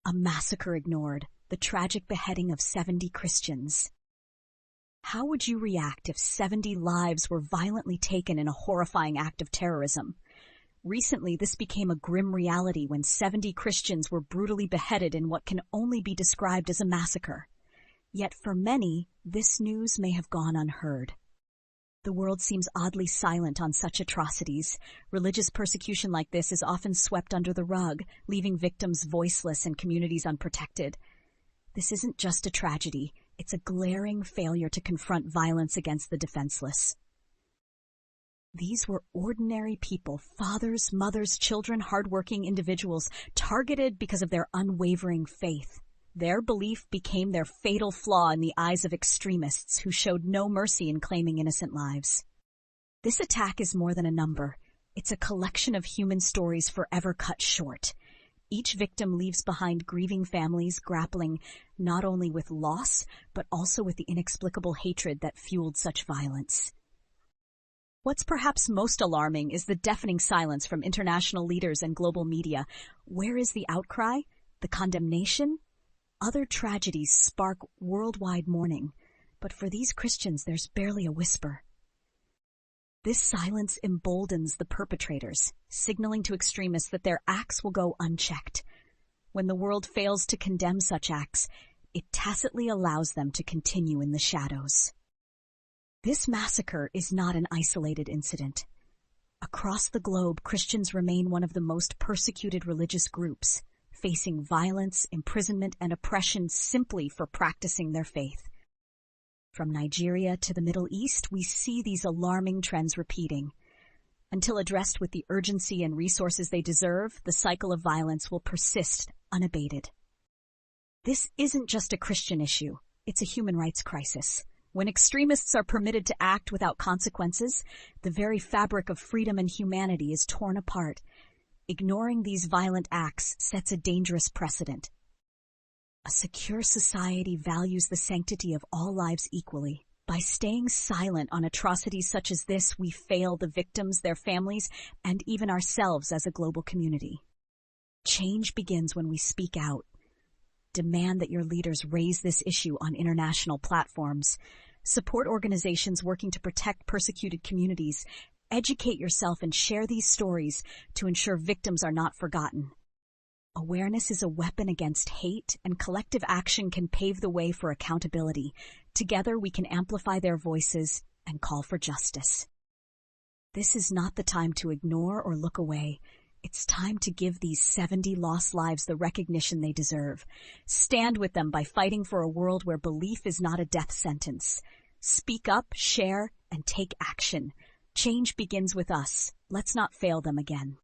A massacre ignored, the tragic beheading of 70 Christians. How would you react if 70 lives were violently taken in a horrifying act of terrorism? Recently, this became a grim reality when 70 Christians were brutally beheaded in what can only be described as a massacre. Yet for many, this news may have gone unheard. The world seems oddly silent on such atrocities. Religious persecution like this is often swept under the rug, leaving victims voiceless and communities unprotected. This isn't just a tragedy, it's a glaring failure to confront violence against the defenseless. These were ordinary people, fathers, mothers, children, hardworking individuals, targeted because of their unwavering faith. Their belief became their fatal flaw in the eyes of extremists who showed no mercy in claiming innocent lives. This attack is more than a number. It's a collection of human stories forever cut short. Each victim leaves behind grieving families grappling not only with loss, but also with the inexplicable hatred that fueled such violence. What's perhaps most alarming is the deafening silence from international leaders and global media. Where is the outcry? The condemnation? Other tragedies spark worldwide mourning, but for these Christians there's barely a whisper. This silence emboldens the perpetrators, signaling to extremists that their acts will go unchecked. When the world fails to condemn such acts, it tacitly allows them to continue in the shadows. This massacre is not an isolated incident. Across the globe, Christians remain one of the most persecuted religious groups, facing violence, imprisonment, and oppression simply for practicing their faith. From Nigeria to the Middle East, we see these alarming trends repeating. Until addressed with the urgency and resources they deserve, the cycle of violence will persist unabated. This isn't just a Christian issue, it's a human rights crisis. When extremists are permitted to act without consequences, the very fabric of freedom and humanity is torn apart. Ignoring these violent acts sets a dangerous precedent. A secure society values the sanctity of all lives equally. By staying silent on atrocities such as this, we fail the victims, their families, and even ourselves as a global community. Change begins when we speak out. Demand that your leaders raise this issue on international platforms. Support organizations working to protect persecuted communities. Educate yourself and share these stories to ensure victims are not forgotten. Awareness is a weapon against hate, and collective action can pave the way for accountability. Together, we can amplify their voices and call for justice. This is not the time to ignore or look away. It's time to give these 70 lost lives the recognition they deserve. Stand with them by fighting for a world where belief is not a death sentence. Speak up, share, and take action. Change begins with us. Let's not fail them again.